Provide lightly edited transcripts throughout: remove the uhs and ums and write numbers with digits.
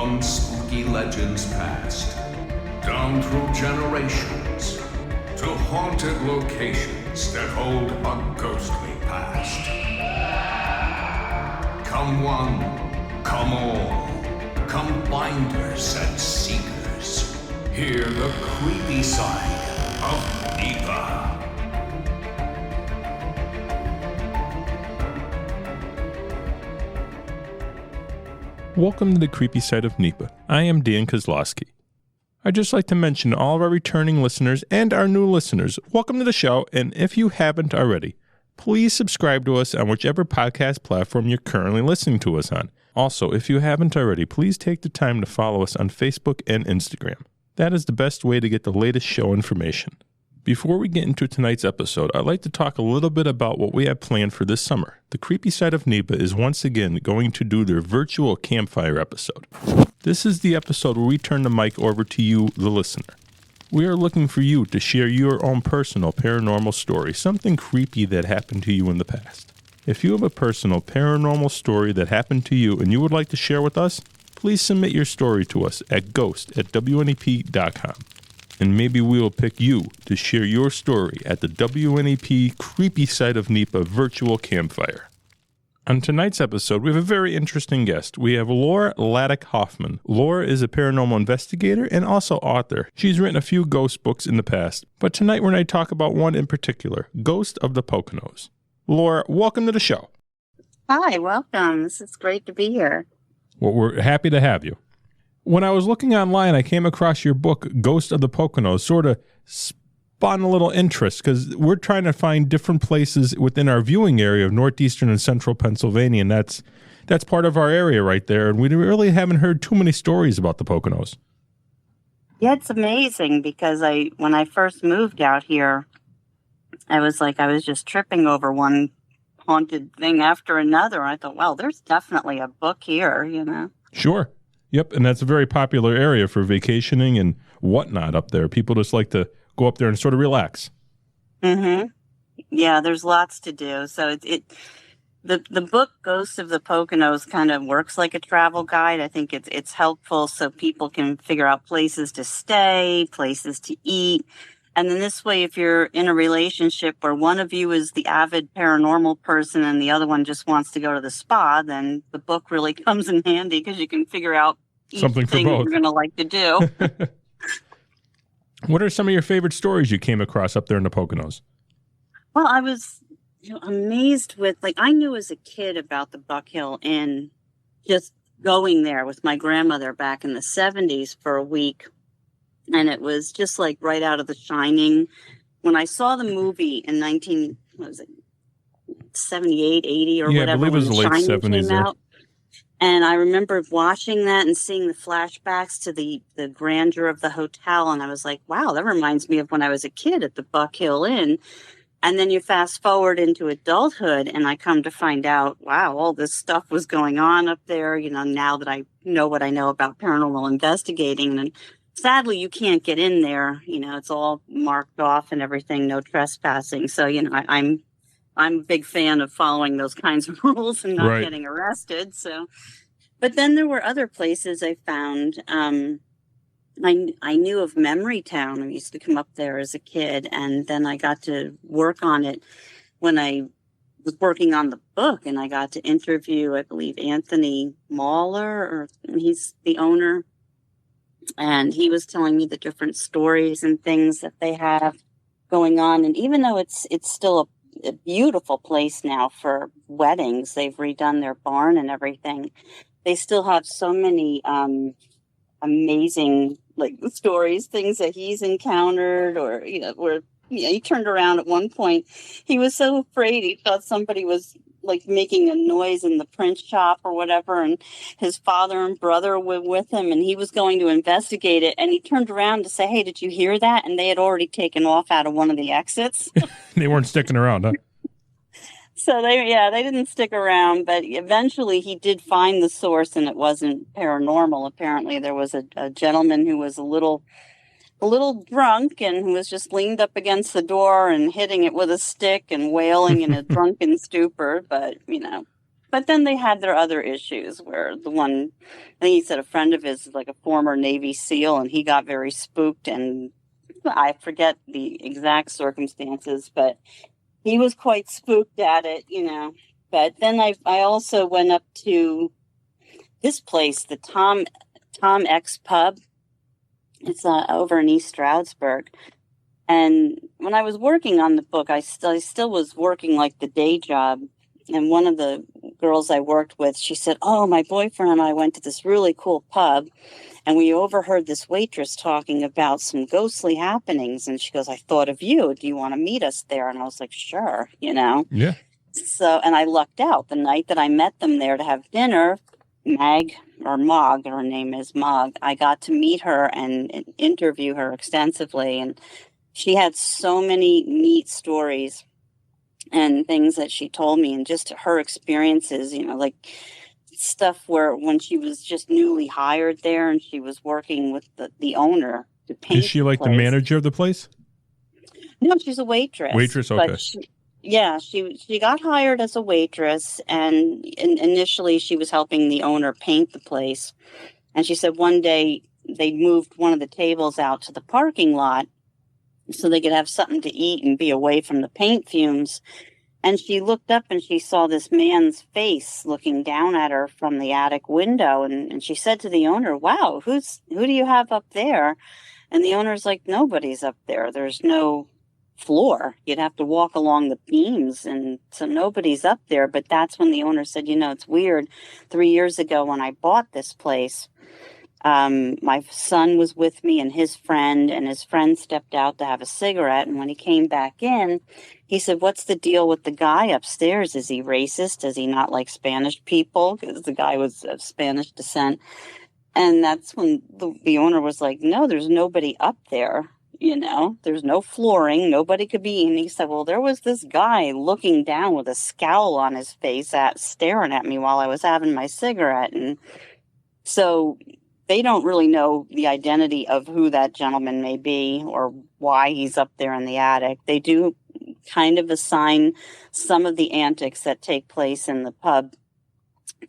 from spooky legends past, down through generations, to haunted locations that hold a ghostly past. Come one, come all, come finders and seekers. Hear the creepy side of NEPA. Welcome to the Creepy Side of NEPA. I am Dan Kozlowski. I'd just like to mention to all of our returning listeners and our new listeners, welcome to the show, and if you haven't already, please subscribe to us on whichever podcast platform you're currently listening to us on. Also, if you haven't already, please take the time to follow us on Facebook and Instagram. That is the best way to get the latest show information. Before we get into tonight's episode, I'd like to talk a little bit about what we have planned for this summer. The Creepy Side of NEPA is once again going to do their virtual campfire episode. This is the episode where we turn the mic over to you, the listener. We are looking for you to share your own personal paranormal story, something creepy that happened to you in the past. If you have a personal paranormal story that happened to you and you would like to share with us, please submit your story to us at ghost@WNEP.com. And maybe we will pick you to share your story at the WNEP Creepy Side of NEPA virtual campfire. On tonight's episode, we have a very interesting guest. We have L'Aura Hladik Hoffman. L'Aura is a paranormal investigator and also author. She's written a few ghost books in the past, but tonight we're going to talk about one in particular, Ghost of the Poconos. L'Aura, welcome to the show. Hi, welcome. This is great to be here. Well, we're happy to have you. When I was looking online, I came across your book, Ghost of the Poconos, sort of spawned a little interest because we're trying to find different places within our viewing area of Northeastern and Central Pennsylvania, and that's part of our area right there, and we really haven't heard too many stories about the Poconos. Yeah, it's amazing because when I first moved out here, I was just tripping over one haunted thing after another. I thought, well, there's definitely a book here, you know? Sure. Yep, and that's a very popular area for vacationing and whatnot up there. People just like to go up there and sort of relax. Mm-hmm. Yeah, there's lots to do. So the book Ghost of the Poconos kind of works like a travel guide. I think it's helpful so people can figure out places to stay, places to eat. And then this way, if you're in a relationship where one of you is the avid paranormal person and the other one just wants to go to the spa, then the book really comes in handy because you can figure out something for both you're going to like to do. What are some of your favorite stories you came across up there in the Poconos? Well, I was amazed with, I knew as a kid about the Buck Hill Inn, just going there with my grandmother back in the 70s for a week. And it was just like right out of The Shining. When I saw the movie in 78, 80 or whatever, I believe it was the late 70s there. And I remember watching that and seeing the flashbacks to the grandeur of the hotel. And I was like, wow, that reminds me of when I was a kid at the Buck Hill Inn. And then you fast forward into adulthood and I come to find out, wow, all this stuff was going on up there, now that I know what I know about paranormal investigating. And sadly, you can't get in there. It's all marked off and everything, no trespassing. So, I'm a big fan of following those kinds of rules and not getting arrested. So, but then there were other places I found. I knew of Memory Town. I used to come up there as a kid, and then I got to work on it when I was working on the book, and I got to interview, I believe, Anthony Mahler, he's the owner. And he was telling me the different stories and things that they have going on. And even though it's still a beautiful place now for weddings, they've redone their barn and everything, they still have so many amazing stories, things that he's encountered, or where he turned around at one point. He was so afraid he thought somebody was making a noise in the print shop or whatever, and his father and brother were with him, and he was going to investigate it, and he turned around to say, hey, did you hear that? And they had already taken off out of one of the exits. They weren't sticking around, huh? So they didn't stick around, but eventually he did find the source, and it wasn't paranormal. Apparently there was a gentleman who was a little drunk and who was just leaned up against the door and hitting it with a stick and wailing in a drunken stupor. But But then they had their other issues where the one, I think he said a friend of his is like a former Navy SEAL, and he got very spooked, and I forget the exact circumstances, but he was quite spooked at it, you know. But then I also went up to this place, the Tom X Pub. It's over in East Stroudsburg. And when I was working on the book, I still was working like the day job. And one of the girls I worked with, she said, "Oh, my boyfriend and I went to this really cool pub, and we overheard this waitress talking about some ghostly happenings." And she goes, "I thought of you. Do you want to meet us there?" And I was like, "Sure," you know. Yeah. So, and I lucked out. The night that I met them there to have dinner, Mog, her name is Mog, I got to meet her and interview her extensively. And she had so many neat stories and things that she told me, and just her experiences, you know, like stuff where when she was just newly hired there and she was working with the owner to paint. Is she like the manager of the place? No, she's a waitress. Waitress, okay. But she got hired as a waitress, and initially she was helping the owner paint the place. And she said one day they moved one of the tables out to the parking lot so they could have something to eat and be away from the paint fumes. And she looked up and she saw this man's face looking down at her from the attic window. And she said to the owner, "Wow, who do you have up there?" And the owner's like, "Nobody's up there. There's no floor. You'd have to walk along the beams. And so nobody's up there." But that's when the owner said, "You know, it's weird. 3 years ago when I bought this place, my son was with me and his friend stepped out to have a cigarette. And when he came back in, he said, 'What's the deal with the guy upstairs? Is he racist? Does he not like Spanish people?'" Because the guy was of Spanish descent. And that's when the owner was like, "No, there's nobody up there. You know, there's no flooring. Nobody could be." And he said, "Well, there was this guy looking down with a scowl on his face staring at me while I was having my cigarette." And so they don't really know the identity of who that gentleman may be or why he's up there in the attic. They do kind of assign some of the antics that take place in the pub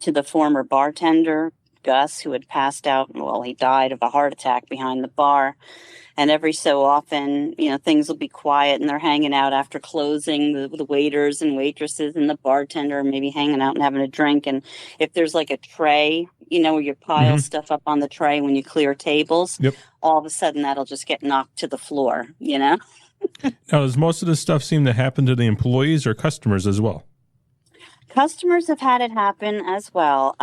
to the former bartender, Gus, who had passed out. Well, he died of a heart attack behind the bar. And every so often, you know, things will be quiet and they're hanging out after closing, the waiters and waitresses and the bartender maybe hanging out and having a drink. And if there's like a tray, you know, where you pile stuff up on the tray when you clear tables, all of a sudden that'll just get knocked to the floor, you know? Now, does most of this stuff seem to happen to the employees or customers as well? Customers have had it happen as well.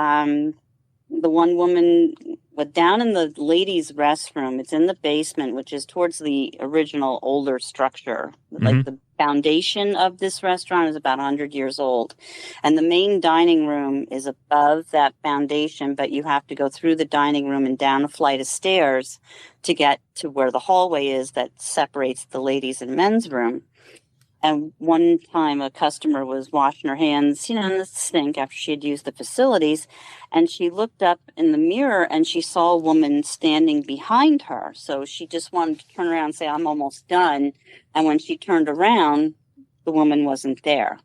The one woman, but down in the ladies' restroom, it's in the basement, which is towards the original older structure. Like the foundation of this restaurant is about 100 years old. And the main dining room is above that foundation, but you have to go through the dining room and down a flight of stairs to get to where the hallway is that separates the ladies' and men's room. And one time a customer was washing her hands, you know, in the sink after she had used the facilities. And she looked up in the mirror and she saw a woman standing behind her. So she just wanted to turn around and say, "I'm almost done." And when she turned around, the woman wasn't there.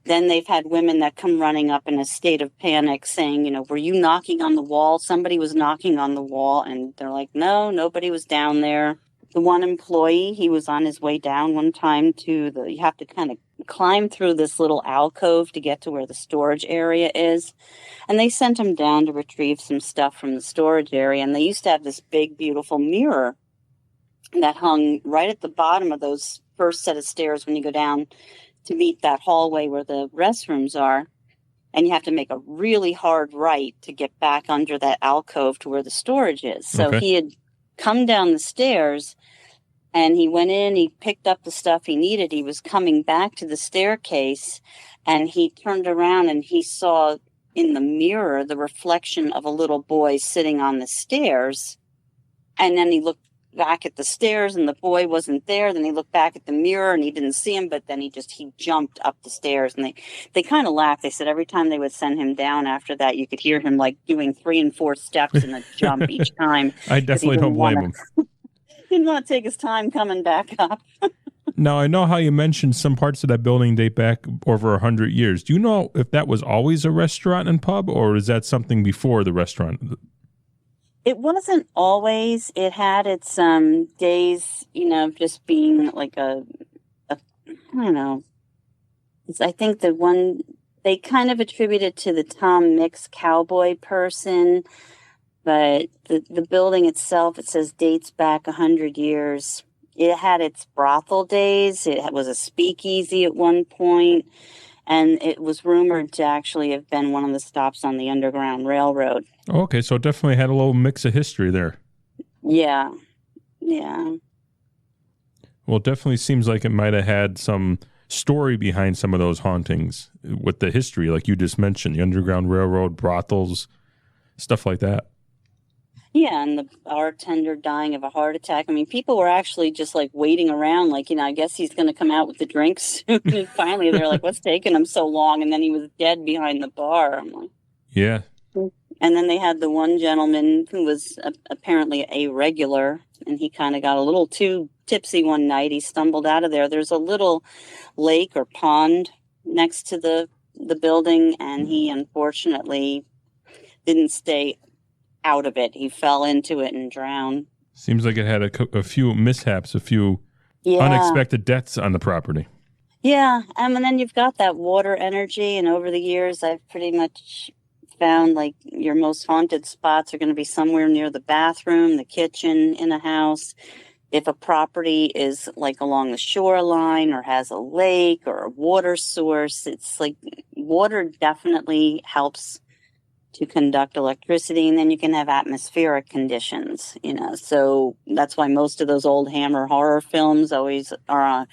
Then they've had women that come running up in a state of panic saying, you know, "Were you knocking on the wall?" Somebody was knocking on the wall. And they're like, "No, nobody was down there." The one employee, he was on his way down one time you have to kind of climb through this little alcove to get to where the storage area is. And they sent him down to retrieve some stuff from the storage area. And they used to have this big, beautiful mirror that hung right at the bottom of those first set of stairs when you go down to meet that hallway where the restrooms are. And you have to make a really hard right to get back under that alcove to where the storage is. So he had come down the stairs and he went in, he picked up the stuff he needed. He was coming back to the staircase and he turned around and he saw in the mirror the reflection of a little boy sitting on the stairs. And then he looked back at the stairs and the boy wasn't there. Then he looked back at the mirror and he didn't see him, but then he jumped up the stairs. And they kind of laughed. They said every time they would send him down after that, you could hear him like doing 3 and 4 steps in a jump each time. I definitely don't blame him. Didn't want to take his time coming back up. Now, I know how you mentioned some parts of that building date back over 100 years. Do you know if that was always a restaurant and pub, or is that something before the restaurant? It wasn't always. It had its days, of just being like I don't know. I think the one they kind of attributed to the Tom Mix cowboy person, but the building itself, it says dates back 100 years. It had its brothel days. It was a speakeasy at one point, and it was rumored to actually have been one of the stops on the Underground Railroad. Okay, so it definitely had a little mix of history there. Yeah. Well, it definitely seems like it might have had some story behind some of those hauntings with the history, like you just mentioned, the Underground Railroad, brothels, stuff like that. Yeah, and the bartender dying of a heart attack. I mean, people were actually just like waiting around, like, I guess he's going to come out with the drinks soon. And finally, they're like, what's taking him so long? And then he was dead behind the bar. I'm like, yeah. And then they had the one gentleman who was apparently a regular, and he kind of got a little too tipsy one night. He stumbled out of there. There's a little lake or pond next to the building, and he unfortunately didn't stay out of it. He fell into it and drowned. Seems like it had a few mishaps, a few unexpected deaths on the property. Yeah, and then you've got that water energy, and over the years, I've pretty much found like your most haunted spots are going to be somewhere near the bathroom, the kitchen in a house. If a property is like along the shoreline or has a lake or a water source, it's like water definitely helps to conduct electricity, and then you can have atmospheric conditions, so that's why most of those old Hammer horror films always are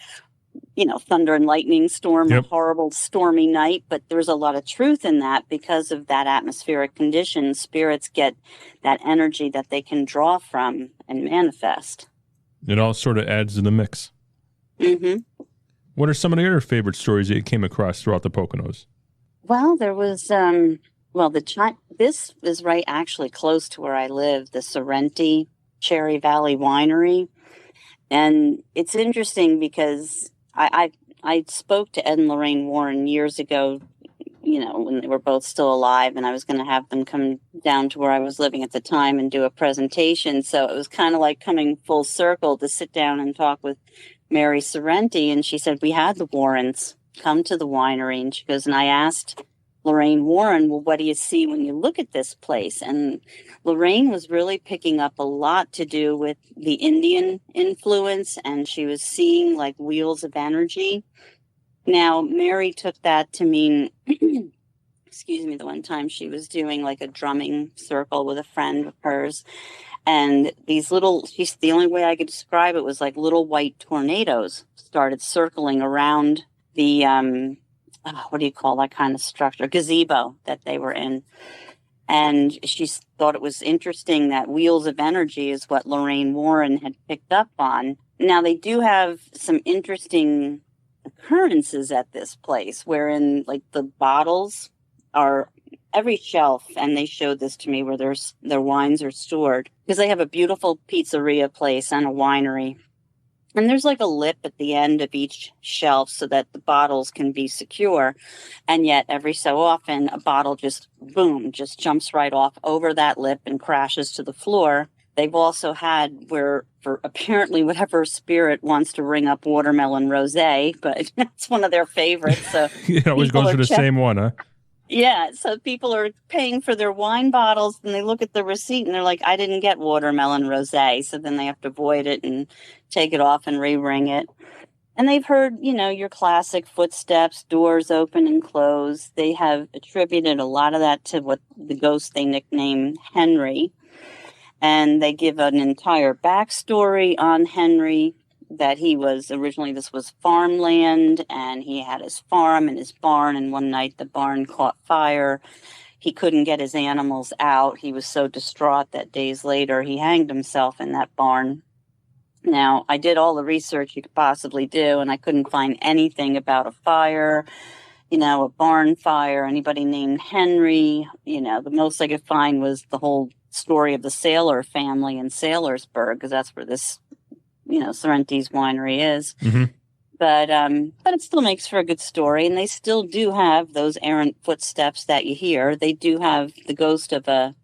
thunder and lightning storm, Yep. A horrible stormy night, but there's a lot of truth in that because of that atmospheric condition. Spirits get that energy that they can draw from and manifest. It all sort of adds to the mix. Mm-hmm. What are some of the other favorite stories that you came across throughout the Poconos? Well, there was, this is right actually close to where I live, the Sorrenti Cherry Valley Winery. And it's interesting because I spoke to Ed and Lorraine Warren years ago, when they were both still alive, and I was going to have them come down to where I was living at the time and do a presentation. So it was kind of like coming full circle to sit down and talk with Mary Sorrenti. And she said, we had the Warrens come to the winery. And she goes, and I asked Lorraine Warren, well, what do you see when you look at this place? And Lorraine was really picking up a lot to do with the Indian influence, and she was seeing like wheels of energy. Now, Mary took that to mean, excuse me, the one time she was doing like a drumming circle with a friend of hers, and these the only way I could describe it was like little white tornadoes started circling around the, what do you call that kind of structure? Gazebo that they were in. And she thought it was interesting that wheels of energy is what Lorraine Warren had picked up on. Now, they do have some interesting occurrences at this place wherein like the bottles are every shelf, and they showed this to me where their wines are stored, because they have a beautiful pizzeria place and a winery. And there's like a lip at the end of each shelf so that the bottles can be secure. And yet every so often a bottle just jumps right off over that lip and crashes to the floor. They've also had where for apparently whatever spirit wants to ring up watermelon rosé, but that's one of their favorites. So It always goes for the same one, huh? Yeah, so people are paying for their wine bottles, and they look at the receipt and they're like, I didn't get watermelon rosé. So then they have to void it and take it off and re-ring it. And they've heard, your classic footsteps, doors open and close. They have attributed a lot of that to what the ghost they nickname Henry. And they give an entire backstory on Henry, that he was originally, this was farmland, and he had his farm and his barn, and one night the barn caught fire. He couldn't get his animals out. He was so distraught that days later he hanged himself in that barn. Now, I did all the research you could possibly do, and I couldn't find anything about a fire, a barn fire, anybody named Henry. The most I could find was the whole story of the Sailor family in Sailorsburg, because that's where this Sorrenti's winery is. Mm-hmm. But it still makes for a good story, and they still do have those errant footsteps that you hear. They do have the ghost of a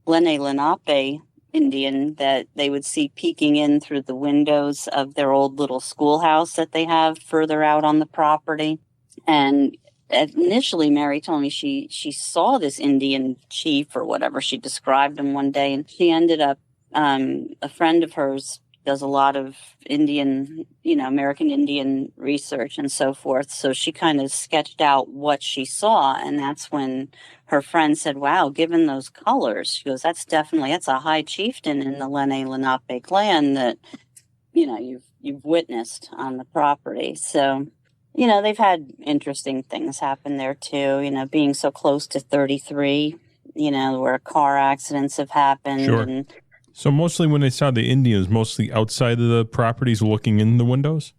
Lenape Indian that they would see peeking in through the windows of their old little schoolhouse that they have further out on the property. And initially, Mary told me she saw this Indian chief or whatever. She described him one day, and she ended up, a friend of hers does a lot of Indian, American Indian research and so forth. So she kind of sketched out what she saw. And that's when her friend said, wow, given those colors, she goes, that's a high chieftain in the Lenape clan that, you've witnessed on the property. So, they've had interesting things happen there too, being so close to 33, where car accidents have happened. Sure. And so mostly when they saw the Indians, mostly outside of the properties looking in the windows?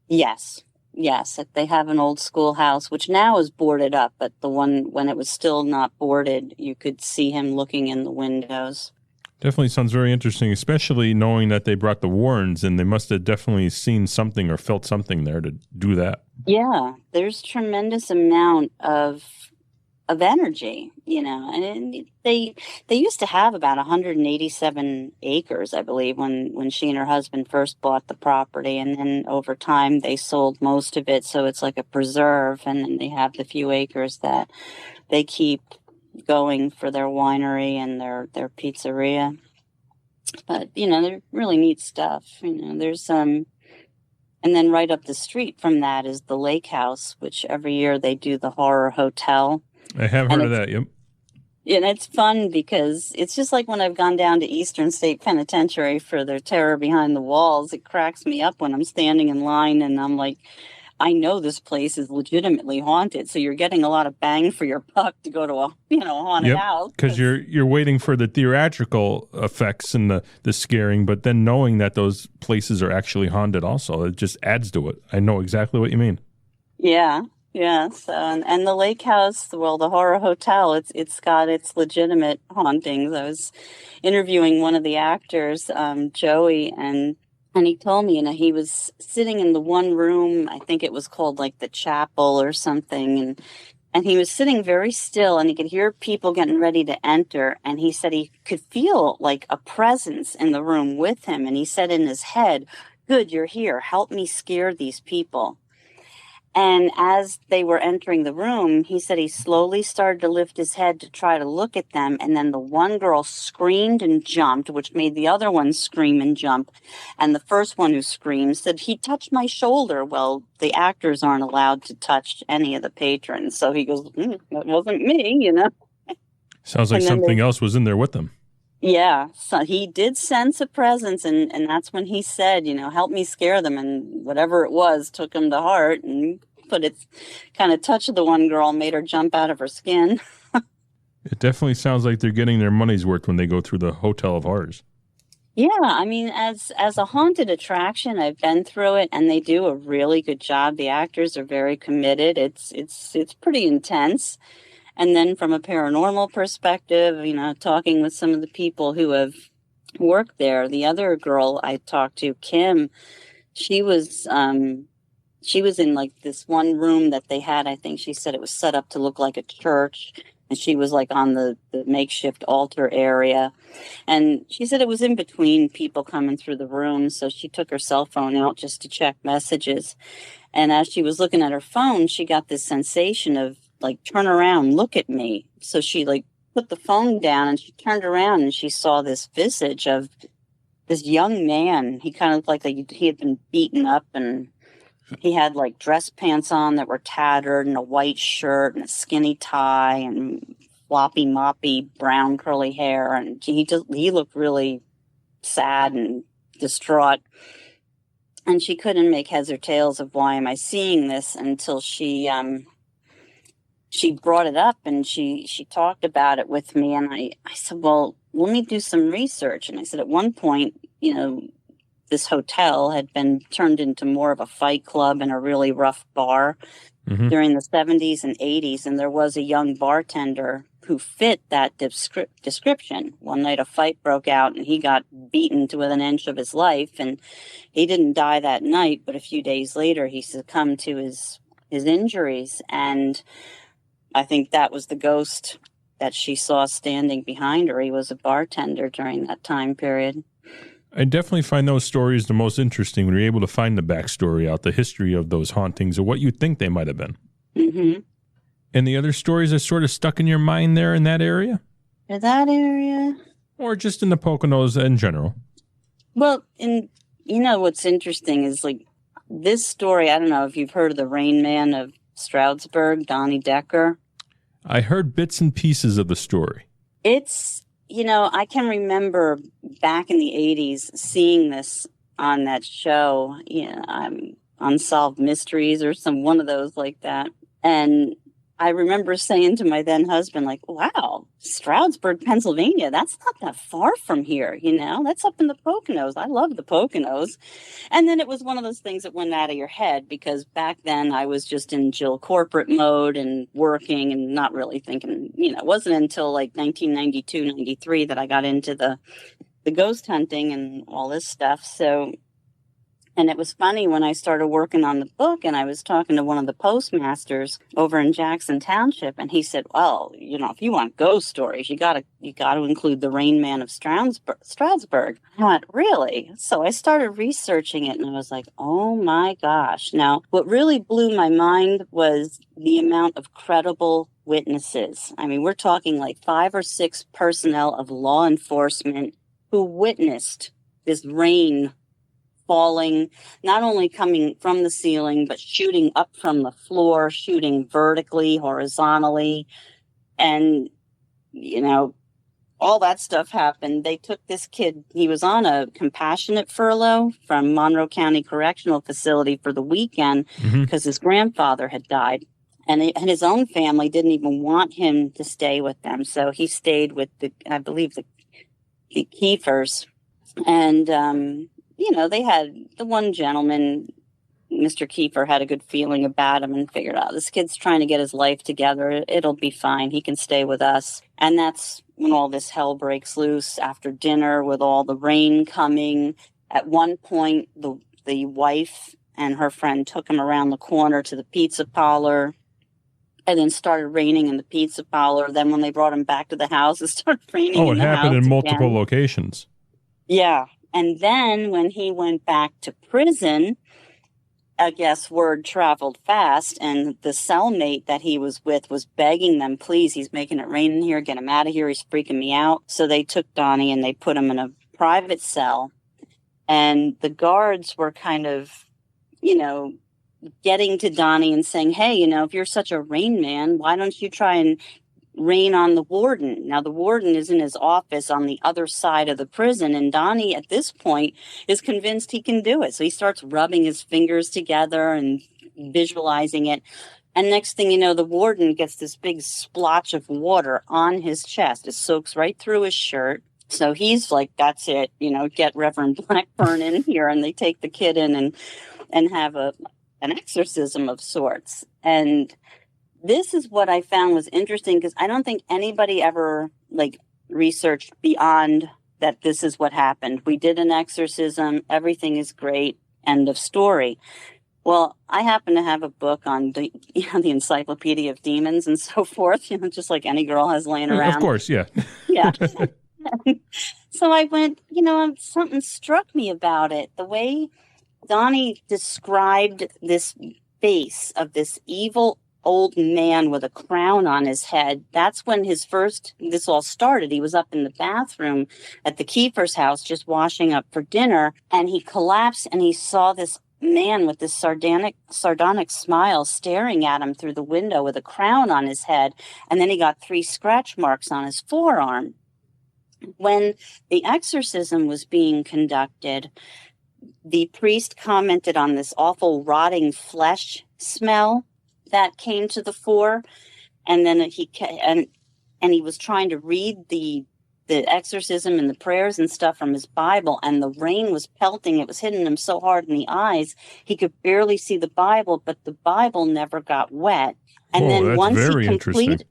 Yes. They have an old schoolhouse, which now is boarded up, but the one when it was still not boarded, you could see him looking in the windows. Definitely sounds very interesting, especially knowing that they brought the Warrens, and they must have definitely seen something or felt something there to do that. Yeah, there's tremendous amount of energy, and they used to have about 187 acres, I believe, when she and her husband first bought the property, and then over time they sold most of it, so it's like a preserve, and then they have the few acres that they keep going for their winery and their pizzeria. But they're really neat stuff. There's and then right up the street from that is the Lake House, which every year they do the horror hotel. I have heard of that, yep. And it's fun because it's just like when I've gone down to Eastern State Penitentiary for their Terror Behind the Walls. It cracks me up when I'm standing in line and I'm like, I know this place is legitimately haunted. So you're getting a lot of bang for your buck to go to a haunted house. Because you're waiting for the theatrical effects and the scaring, but then knowing that those places are actually haunted also, it just adds to it. I know exactly what you mean. Yeah. Yeah, so and the Lake House, the horror hotel, it's got its legitimate hauntings. I was interviewing one of the actors, Joey, and he told me, he was sitting in the one room, I think it was called like the chapel or something, and he was sitting very still, and he could hear people getting ready to enter, and he said he could feel like a presence in the room with him, and he said in his head, "Good, you're here. Help me scare these people." And as they were entering the room, he said he slowly started to lift his head to try to look at them. And then the one girl screamed and jumped, which made the other one scream and jump. And the first one who screamed said, "He touched my shoulder." Well, the actors aren't allowed to touch any of the patrons. So he goes, "That wasn't me, Sounds like something else was in there with them. Yeah, so he did sense a presence, and that's when he said, help me scare them, and whatever it was took him to heart, but it kind of touched the one girl, made her jump out of her skin. It definitely sounds like they're getting their money's worth when they go through the Hotel of Horrors. Yeah, I mean, as a haunted attraction, I've been through it, and they do a really good job. The actors are very committed. It's pretty intense. And then from a paranormal perspective, talking with some of the people who have worked there, the other girl I talked to, Kim, she was in like this one room that they had. I think she said it was set up to look like a church. And she was like on the makeshift altar area. And she said it was in between people coming through the room. So she took her cell phone out just to check messages. And as she was looking at her phone, she got this sensation of, like, turn around, look at me. So she like put the phone down and she turned around and she saw this visage of this young man. He kind of looked like he had been beaten up, and he had like dress pants on that were tattered and a white shirt and a skinny tie and floppy moppy brown curly hair. And he looked really sad and distraught. And she couldn't make heads or tails of why am I seeing this until she brought it up and she talked about it with me. And I said, well, let me do some research. And I said, at one point, this hotel had been turned into more of a fight club and a really rough bar during the 70s and 80s. And there was a young bartender who fit that description. One night a fight broke out and he got beaten to within an inch of his life, and he didn't die that night, but a few days later he succumbed to his injuries. And I think that was the ghost that she saw standing behind her. He was a bartender during that time period. I definitely find those stories the most interesting when you're able to find the backstory out, the history of those hauntings or what you think they might have been. Mm-hmm. And the other stories that sort of stuck in your mind there in that area? In that area? Or just in the Poconos in general? Well, what's interesting is like this story, I don't know if you've heard of the Rain Man of Stroudsburg, Donnie Decker. I heard bits and pieces of the story. It's, I can remember back in the 80s seeing this on that show, Unsolved Mysteries or one of those like that. And I remember saying to my then husband, like, wow, Stroudsburg, Pennsylvania, that's not that far from here, that's up in the Poconos. I love the Poconos. And then it was one of those things that went out of your head because back then I was just in Jill corporate mode and working and not really thinking, it wasn't until like 1992, 93 that I got into the ghost hunting and all this stuff. So, and it was funny when I started working on the book and I was talking to one of the postmasters over in Jackson Township, and he said, well, if you want ghost stories, you got to include the Rain Man of Stroudsburg. I went, really? So I started researching it and I was like, oh my gosh. Now, what really blew my mind was the amount of credible witnesses. I mean, we're talking like 5 or 6 personnel of law enforcement who witnessed this rain falling, not only coming from the ceiling, but shooting up from the floor, shooting vertically, horizontally. And, all that stuff happened. They took this kid, he was on a compassionate furlough from Monroe County Correctional Facility for the weekend because his grandfather had died. And his own family didn't even want him to stay with them. So he stayed with the Kiefers. And, they had the one gentleman, Mr. Kiefer, had a good feeling about him and figured out this kid's trying to get his life together. It'll be fine. He can stay with us. And that's when all this hell breaks loose after dinner with all the rain coming. At one point, the wife and her friend took him around the corner to the pizza parlor. And then started raining in the pizza parlor. Then when they brought him back to the house, it started raining in the house. Oh, it happened in multiple locations. Yeah. And then when he went back to prison, I guess word traveled fast, and the cellmate that he was with was begging them, please, he's making it rain in here, get him out of here, he's freaking me out. So they took Donnie and they put him in a private cell. And the guards were kind of, getting to Donnie and saying, hey, if you're such a rain man, why don't you try and rain on the warden? Now, the warden is in his office on the other side of the prison, and Donnie, at this point, is convinced he can do it. So he starts rubbing his fingers together and visualizing it. And next thing you know, the warden gets this big splotch of water on his chest. It soaks right through his shirt. So he's like, that's it, get Reverend Blackburn in here. And they take the kid in and have an exorcism of sorts. And this is what I found was interesting because I don't think anybody ever researched beyond that this is what happened. We did an exorcism. Everything is great. End of story. Well, I happen to have a book on the Encyclopedia of Demons and so forth, just like any girl has laying around. Of course, yeah. Yeah. So I went, something struck me about it. The way Donnie described this face of this evil old man with a crown on his head. That's when this all started. He was up in the bathroom at the Kiefer's house, just washing up for dinner. And he collapsed and he saw this man with this sardonic smile staring at him through the window with a crown on his head. And then he got 3 scratch marks on his forearm. When the exorcism was being conducted, the priest commented on this awful rotting flesh smell that came to the fore, and then he was trying to read the exorcism and the prayers and stuff from his Bible, and the rain was pelting. It was hitting him so hard in the eyes he could barely see the Bible, but the Bible never got wet. And then once he completed,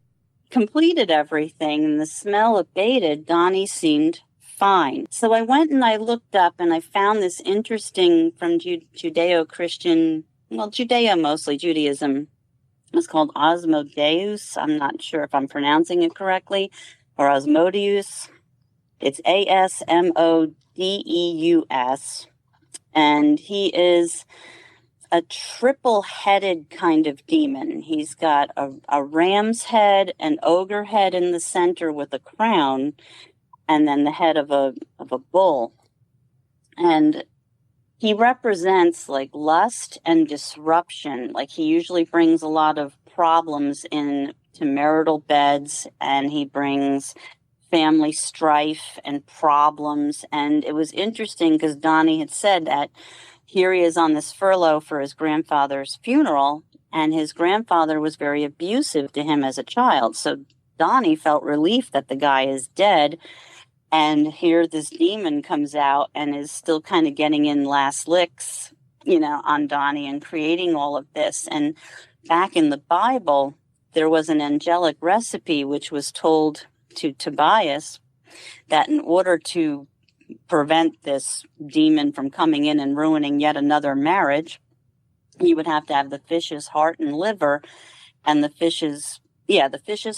completed everything and the smell abated, Donnie seemed fine. So I went and I looked up and I found this interesting from Judeo-Christian, well, Judeo mostly, Judaism. It's called Asmodeus. I'm not sure if I'm pronouncing it correctly, or Asmodeus. It's Asmodeus. And he is a triple-headed kind of demon. He's got a ram's head, an ogre head in the center with a crown, and then the head of a bull. And he represents like lust and disruption. Like he usually brings a lot of problems into marital beds, and he brings family strife and problems. And it was interesting because Donnie had said that here he is on this furlough for his grandfather's funeral, and his grandfather was very abusive to him as a child. So Donnie felt relief that the guy is dead. And here this demon comes out and is still kind of getting in last licks, on Donnie and creating all of this. And back in the Bible, there was an angelic recipe which was told to Tobias that in order to prevent this demon from coming in and ruining yet another marriage, you would have to have the fish's heart and liver, and the fish's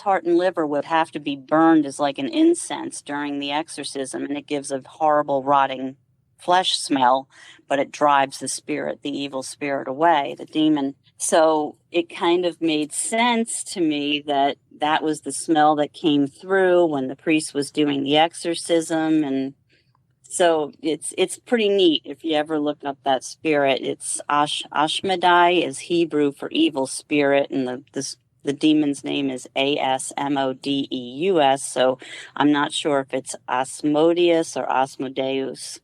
heart and liver would have to be burned as like an incense during the exorcism, and it gives a horrible rotting flesh smell, but it drives the evil spirit away, the demon. So it kind of made sense to me that that was the smell that came through when the priest was doing the exorcism. And so it's pretty neat if you ever look up that spirit. It's Ashmedai is Hebrew for evil spirit, and the demon's name is Asmodeus, so I'm not sure if it's Asmodeus or Asmodeus.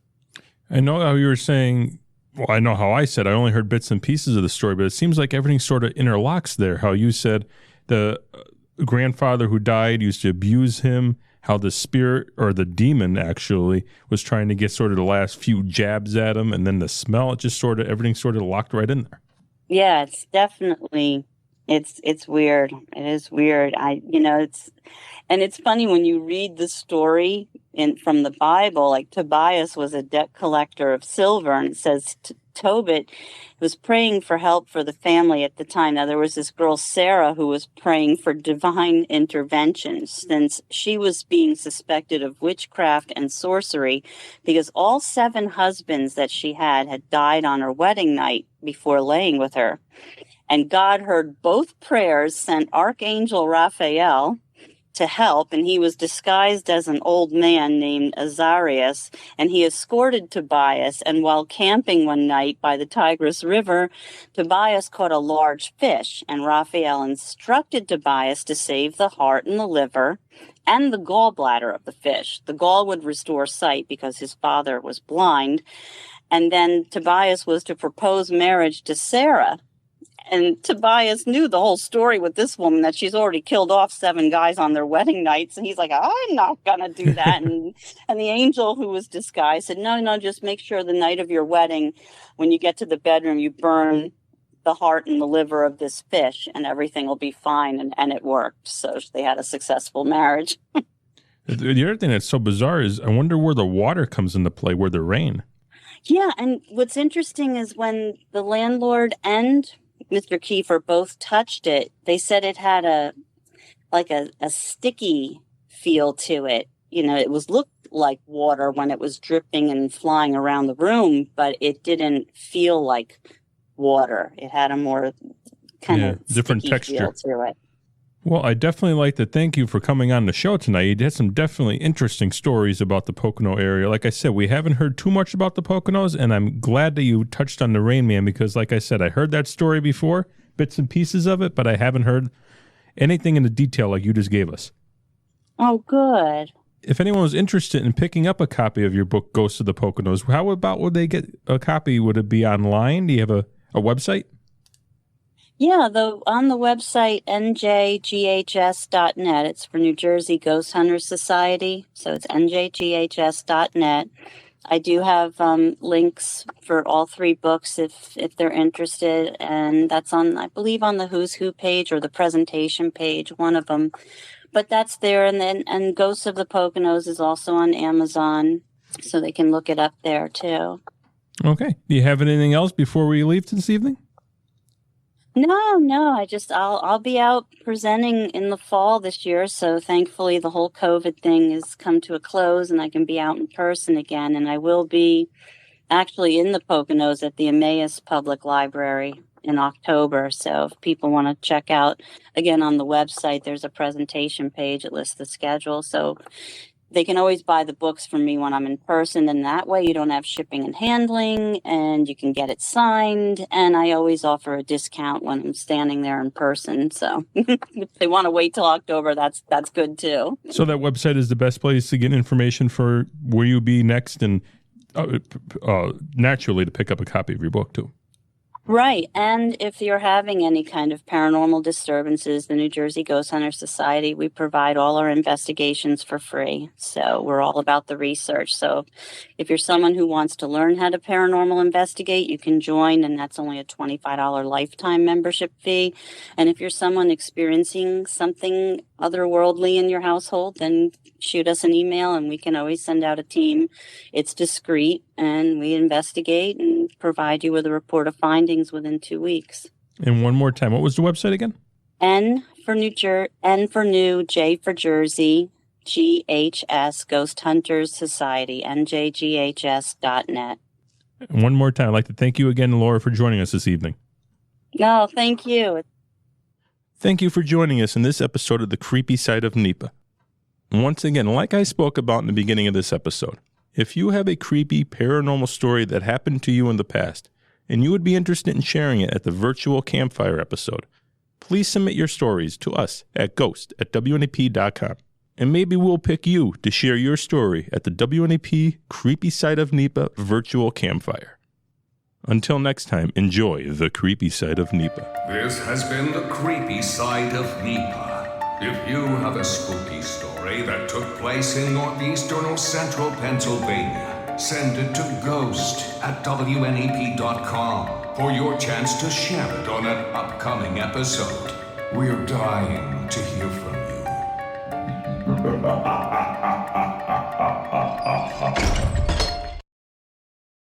I know how you were saying, well, I know how I said, I only heard bits and pieces of the story, but it seems like everything sort of interlocks there. How you said the grandfather who died used to abuse him, how the spirit, or the demon actually, was trying to get sort of the last few jabs at him, and then the smell, it just sort of, everything sort of locked right in there. Yeah, it's definitely... It's weird. It is weird. It's funny when you read the story from the Bible, like Tobias was a debt collector of silver, and it says Tobit was praying for help for the family at the time. Now there was this girl, Sarah, who was praying for divine intervention since she was being suspected of witchcraft and sorcery because all 7 husbands that she had died on her wedding night before laying with her. And God heard both prayers, sent Archangel Raphael to help, and he was disguised as an old man named Azarias, and he escorted Tobias. And while camping one night by the Tigris River, Tobias caught a large fish, and Raphael instructed Tobias to save the heart and the liver and the gallbladder of the fish. The gall would restore sight because his father was blind. And then Tobias was to propose marriage to Sarah. And Tobias knew the whole story with this woman, that she's already killed off 7 guys on their wedding nights. And he's like, I'm not going to do that. and the angel who was disguised said, no, just make sure the night of your wedding, when you get to the bedroom, you burn the heart and the liver of this fish and everything will be fine. And it worked. So they had a successful marriage. The other thing that's so bizarre is I wonder where the water comes into play, where the rain. Yeah. And what's interesting is when the landlord and Mr. Kiefer both touched it, they said it had a sticky feel to it. It looked like water when it was dripping and flying around the room, but it didn't feel like water. It had a more kind of different texture feel to it. Well, I definitely like to thank you for coming on the show tonight. You had some definitely interesting stories about the Pocono area. Like I said, we haven't heard too much about the Poconos, and I'm glad that you touched on the Rain Man because, like I said, I heard that story before, bits and pieces of it, but I haven't heard anything in the detail like you just gave us. Oh, good. If anyone was interested in picking up a copy of your book, Ghosts of the Poconos, how about would they get a copy? Would it be online? Do you have a website? Yeah, on the website, njghs.net. It's for New Jersey Ghost Hunters Society, so it's njghs.net. I do have links for all 3 books if they're interested, and that's on, I believe, on the Who's Who page or the presentation page, one of them. But that's there. And Ghosts of the Poconos is also on Amazon, so they can look it up there too. Okay. Do you have anything else before we leave this evening? No. I'll be out presenting in the fall this year. So thankfully the whole COVID thing has come to a close and I can be out in person again. And I will be actually in the Poconos at the Emmaus Public Library in October. So if people want to check out, again, on the website, there's a presentation page. It lists the schedule. So they can always buy the books from me when I'm in person. And that way you don't have shipping and handling and you can get it signed. And I always offer a discount when I'm standing there in person. So if they want to wait till October, that's good too. So that website is the best place to get information for where you'll be next and naturally to pick up a copy of your book too. Right. And if you're having any kind of paranormal disturbances, the New Jersey Ghost Hunter Society, we provide all our investigations for free. So we're all about the research. So if you're someone who wants to learn how to paranormal investigate, you can join, and that's only a $25 lifetime membership fee. And if you're someone experiencing something otherworldly in your household, then shoot us an email and we can always send out a team. It's discreet and we investigate and provide you with a report of findings within 2 weeks. And one more time, what was the website again? N for New, J for Jersey, GHS, Ghost Hunters Society, njghs.net. And one more time, I'd like to thank you again, L'Aura, for joining us this evening. No, thank you. Thank you for joining us in this episode of the Creepy Side of NEPA. Once again, like I spoke about in the beginning of this episode, if you have a creepy paranormal story that happened to you in the past, and you would be interested in sharing it at the virtual campfire episode, please submit your stories to us at ghost@WNEP.com. And maybe we'll pick you to share your story at the WNEP Creepy Side of NEPA virtual campfire. Until next time, enjoy the Creepy Side of NEPA. This has been the Creepy Side of NEPA. If you have a spooky story that took place in Northeastern or Central Pennsylvania, send it to ghost@WNEP.com for your chance to share it on an upcoming episode. We're dying to hear from you.